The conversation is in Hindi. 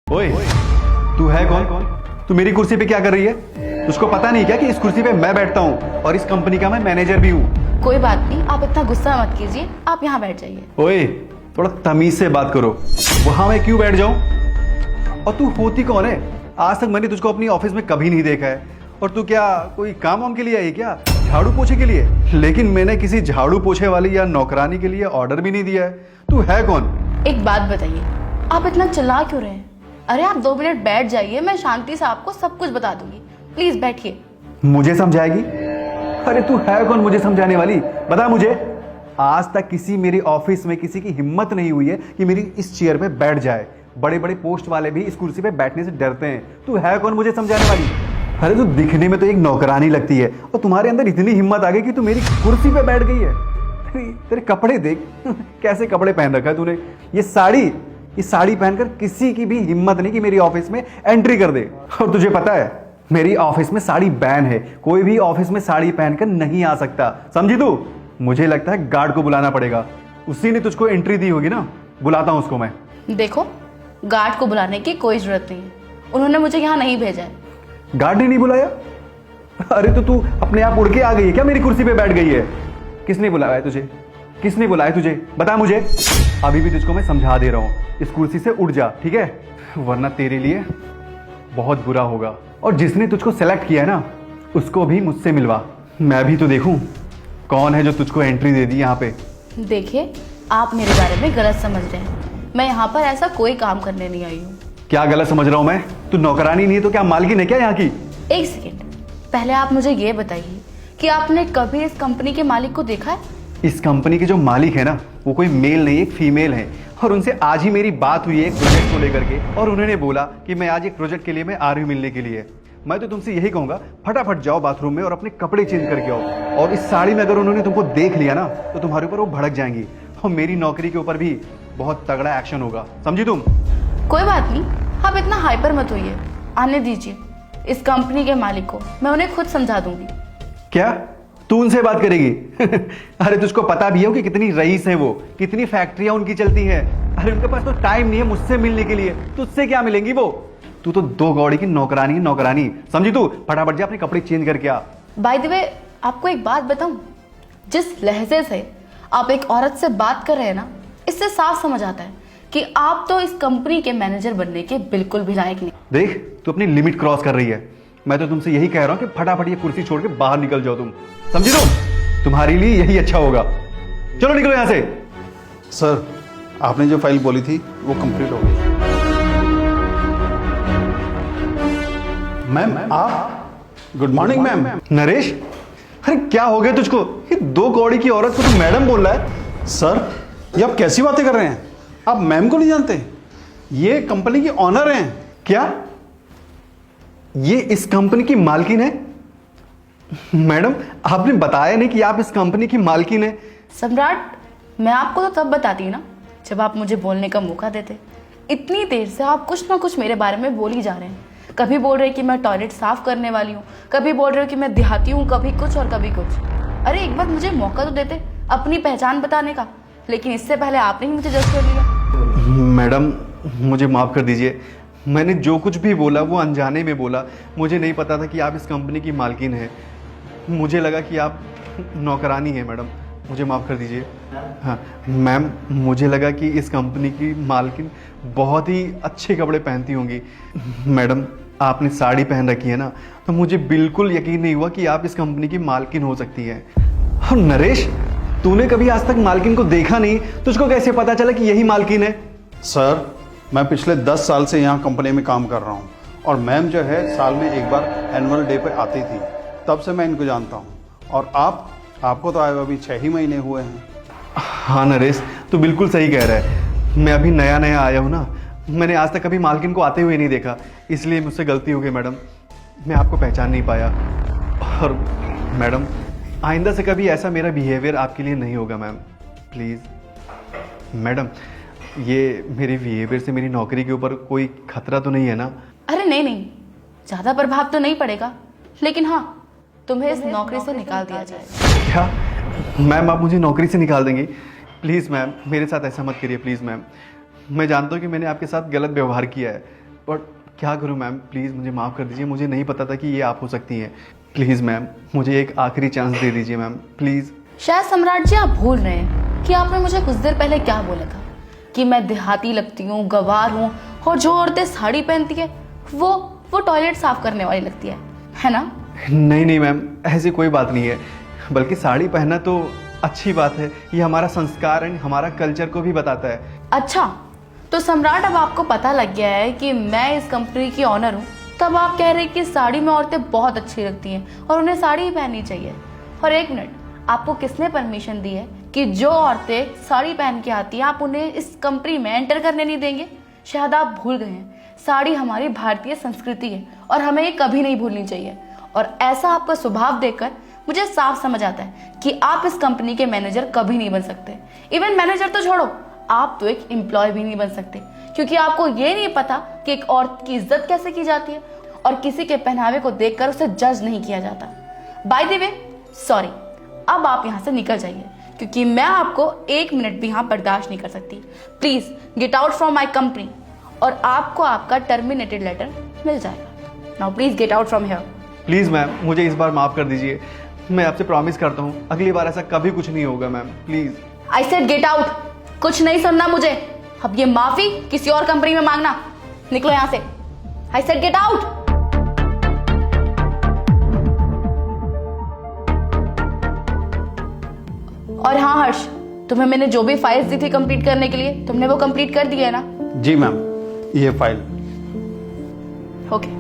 ओए, तू है कौन? तू मेरी कुर्सी पे क्या कर रही है? तुझको पता नहीं क्या कि इस कुर्सी पे मैं बैठता हूँ और इस कंपनी का मैं मैनेजर भी हूँ। कोई बात नहीं, आप इतना गुस्सा मत कीजिए, आप यहाँ बैठ जाइए। ओए, थोड़ा तमीज से बात करो। वहां मैं क्यों बैठ जाऊं? और तू होती कौन है? आज तक मैंने तुझको अपनी ऑफिस में कभी नहीं देखा है। और तू क्या कोई काम वाम के लिए आई क्या? झाड़ू पोछे के लिए? लेकिन मैंने किसी झाड़ू पोछे वाली या नौकरानी के लिए ऑर्डर भी नहीं दिया है। तू है कौन? एक बात बताइए, आप इतना चिल्ला क्यों रहे हैं? अरे आप 2 मिनट बैठ जाइए, मैं शांति से आपको सब कुछ बता दूंगी। प्लीज बैठिए। मुझे समझाएगी? अरे तू है कौन मुझे समझाने वाली? बता मुझे। आज तक किसी मेरी ऑफिस में किसी की हिम्मत नहीं हुई है कि मेरी इस चेयर पे बैठ जाए। बड़े बड़े पोस्ट वाले भी इस कुर्सी पे बैठने से डरते हैं। तू है कौन मुझे समझाने वाली? अरे तू दिखने में तो एक नौकरानी लगती है और तुम्हारे अंदर इतनी हिम्मत आ गई कि तू मेरी कुर्सी पे बैठ गई है। तेरे कपड़े देख कैसे कपड़े पहन रखा है तूने। ये साड़ी पहनकर किसी की भी हिम्मत नहीं कि मेरी ऑफिस में एंट्री कर दे। और तुझे पता है मेरी ऑफिस में साड़ी बैन है। कोई भी ऑफिस में साड़ी पहनकर नहीं आ सकता, समझी तू? मुझे लगता है गार्ड को बुलाना पड़ेगा। उसी ने तुझको एंट्री दी होगी ना। बुलाता हूं उसको मैं। देखो, गार्ड को बुलाने की कोई जरूरत नहीं है, उन्होंने मुझे यहाँ नहीं भेजा है। गार्ड ने नहीं बुलाया? अरे तो तू अपने आप उड़ के आ गई है क्या? मेरी कुर्सी पे बैठ गई है। किसने बुलाया है तुझे? किसने बुलाया तुझे? बता मुझे। अभी भी तुझको मैं समझा दे रहा हूं, इस कुर्सी से उठ जा, ठीक है? वरना तेरे लिए बहुत बुरा होगा। और जिसने तुझको सेलेक्ट किया है ना, उसको भी मुझसे मिलवा। मैं भी तो देखूं कौन है जो तुझको एंट्री दे दी यहाँ पे। देखिए, आप मेरे बारे में गलत समझ रहे हैं। मैं यहाँ पर ऐसा कोई काम करने नहीं आई हूँ। क्या गलत समझ रहा हूं मैं? तू नौकरानी नहीं है तो क्या मालकिन है क्या यहाँ की? एक सेकेंड, पहले आप मुझे ये बताइए कि आपने कभी इस कंपनी के मालिक को देखा है? इस कंपनी के जो मालिक है ना, वो कोई मेल नहीं, एक फीमेल है। और उनसे आज ही मेरी बात हुई है एक प्रोजेक्ट को लेकर के। और उन्होंने बोला कि मैं आज एक प्रोजेक्ट के लिए मैं आ रही हूँ मिलने के लिए। मैं तो तुमसे यही कहूंगा, फटाफट जाओ बाथरूम में और अपने कपड़े चेंज करके आओ। और इस साड़ी में अगर उन्होंने तुमको देख लिया ना, तो तुम्हारे ऊपर वो भड़क जाएंगी और मेरी नौकरी के ऊपर भी बहुत तगड़ा एक्शन होगा, समझी तुम? कोई बात नहीं, आप इतना हाइपर मत होइए। आने दीजिए इस कंपनी के मालिक को, मैं उन्हें खुद समझा दूंगी। क्या तू उनसे बात करेगी? अरे तुझको पता भी है कि कितनी रईस है वो, कितनी फैक्ट्रियां उनकी चलती हैं। अरे उनके पास तो टाइम नहीं है मुझसे मिलने के लिए। तुझसे क्या मिलेंगी वो? तू तो 2 कौड़ी की नौकरानी है, नौकरानी, समझी तू? फटाफट जा अपने कपड़े चेंज करके आ। बाय द वे, आपको एक बात बताऊं, जिस लहजे से आप एक औरत से बात कर रहे हैं ना, इससे साफ समझ आता है कि आप तो इस कंपनी के मैनेजर बनने के बिल्कुल भी लायक नहीं। देख, तू अपनी लिमिट क्रॉस कर रही है। मैं तो तुमसे यही कह रहा हूं कि फटाफट ये कुर्सी छोड़ के बाहर निकल जाओ तुम, समझी तुम? तुम्हारे लिए यही अच्छा होगा। चलो निकलो यहां से। सर, आपने जो फाइल बोली थी वो कंप्लीट हो गई। मैम, आप? Good morning ma'am. नरेश, अरे क्या हो गया तुझको? ये 2 कौड़ी की औरत को तू मैडम बोल रहा है? सर, ये आप कैसी बातें कर रहे हैं? आप मैम को नहीं जानते? ये कंपनी की ऑनर हैं। क्या ये इस कंपनी की मालकिन है? मैडम, आपने बताया नहीं कि आप इस कंपनी की मालकिन है। सम्राट, मैं आपको तो तब बताती ना जब आप मुझे बोलने का मौका देते। इतनी देर से आप कुछ ना कुछ मेरे बारे में बोल ही जा रहे हैं। कभी बोल रहे कि मैं टॉयलेट साफ करने वाली हूँ, कभी बोल रहे हो कि मैं देहाती हूँ, कभी कुछ और कभी कुछ। अरे एक बार मुझे मौका तो देते अपनी पहचान बताने का, लेकिन इससे पहले आपने ही मुझे जज कर लिया। मैडम, मुझे माफ कर दीजिए। मैंने जो कुछ भी बोला वो अनजाने में बोला। मुझे नहीं पता था कि आप इस कंपनी की मालकिन हैं। मुझे लगा कि आप नौकरानी हैं। मैडम, मुझे माफ़ कर दीजिए। हाँ मैम, मुझे लगा कि इस कंपनी की मालकिन बहुत ही अच्छे कपड़े पहनती होंगी। मैडम, आपने साड़ी पहन रखी है ना, तो मुझे बिल्कुल यकीन नहीं हुआ कि आप इस कंपनी की मालकिन हो सकती हैं। और नरेश, तूने कभी आज तक मालकिन को देखा नहीं, तुझको कैसे पता चला कि यही मालकिन है? सर, मैं पिछले 10 साल से यहाँ कंपनी में काम कर रहा हूँ और मैम जो है साल में एक बार एनुअल डे पे आती थी, तब से मैं इनको जानता हूँ। और आपको तो आए हुए अभी 6 ही महीने हुए हैं। हाँ नरेश, तू बिल्कुल सही कह रहा है। मैं अभी नया नया आया हूँ ना, मैंने आज तक कभी मालकिन को आते हुए नहीं देखा, इसलिए मुझसे गलती हो गई मैडम। मैं आपको पहचान नहीं पाया। और मैडम, आइंदा से कभी ऐसा मेरा बिहेवियर आपके लिए नहीं होगा मैम, प्लीज़। मैडम, ये मेरे बिहेवियर से मेरी नौकरी के ऊपर कोई खतरा तो नहीं है ना? अरे नहीं, ज़्यादा प्रभाव तो नहीं पड़ेगा, लेकिन हाँ, तुम्हें इस नौकरी से निकाल दिया जाएगा। क्या मैम, आप मुझे नौकरी से निकाल देंगी? प्लीज़ मैम, मेरे साथ ऐसा मत करिए प्लीज़ मैम। मैं जानता हूँ कि मैंने आपके साथ गलत व्यवहार किया है, बट क्या करूं मैम, प्लीज़ मुझे माफ़ कर दीजिए, मुझे नहीं पता था कि ये आप हो सकती हैं। प्लीज़ मैम, मुझे एक आखिरी चांस दे दीजिए मैम, प्लीज़। शायद सम्राट जी आप भूल रहे हैं कि आपने मुझे कुछ देर पहले क्या बोला था कि मैं देहाती लगती हूँ, गंवार हूँ, और जो औरतें साड़ी पहनती है वो टॉयलेट साफ करने वाली लगती है ना? नहीं नहीं मैम, ऐसी कोई बात नहीं है, बल्कि साड़ी पहनना तो अच्छी बात है, ये हमारा संस्कार एंड हमारा कल्चर को भी बताता है। अच्छा, तो सम्राट अब आपको पता लग गया है कि मैं इस कंपनी की ऑनर हूँ, तब आप कह रहे हैं कि साड़ी में औरतें बहुत अच्छी लगती हैं और उन्हें साड़ी ही पहननी चाहिए। और एक मिनट, आपको किसने परमिशन दी है कि जो औरतें साड़ी पहन के आती हैं आप उन्हें इस कंपनी में एंटर करने नहीं देंगे? शायद आप भूल गए हैं, साड़ी हमारी भारतीय संस्कृति है और हमें ये कभी नहीं भूलनी चाहिए। और ऐसा आपका स्वभाव देखकर मुझे साफ समझ आता है कि आप इस कंपनी के मैनेजर कभी नहीं बन सकते। इवन मैनेजर तो छोड़ो, आप तो एक एम्प्लॉय भी नहीं बन सकते, क्योंकि आपको ये नहीं पता कि एक औरत की इज्जत कैसे की जाती है और किसी के पहनावे को देखकर उसे जज नहीं किया जाता। बाय द वे, सॉरी, अब आप यहाँ से निकल जाइए, क्योंकि मैं आपको 1 मिनट भी यहाँ बर्दाश्त नहीं कर सकती। Please get out from my company और आपको आपका टर्मिनेटेड लेटर मिल जाएगा। Now please get out from here. Please ma'am, मुझे इस बार माफ़ कर दीजिए, मैं आपसे प्रॉमिस करता हूँ अगली बार ऐसा कभी कुछ नहीं होगा ma'am, please. I said get out, कुछ नहीं सुनना मुझे। अब ये माफी किसी और कंपनी में मांगना, निकलो यहां से। I said get out. और हाँ हर्ष, तुम्हें मैंने जो भी फाइल्स दी थी कंप्लीट करने के लिए, तुमने वो कंप्लीट कर दिया है ना? जी मैम, ये फाइल। ओके।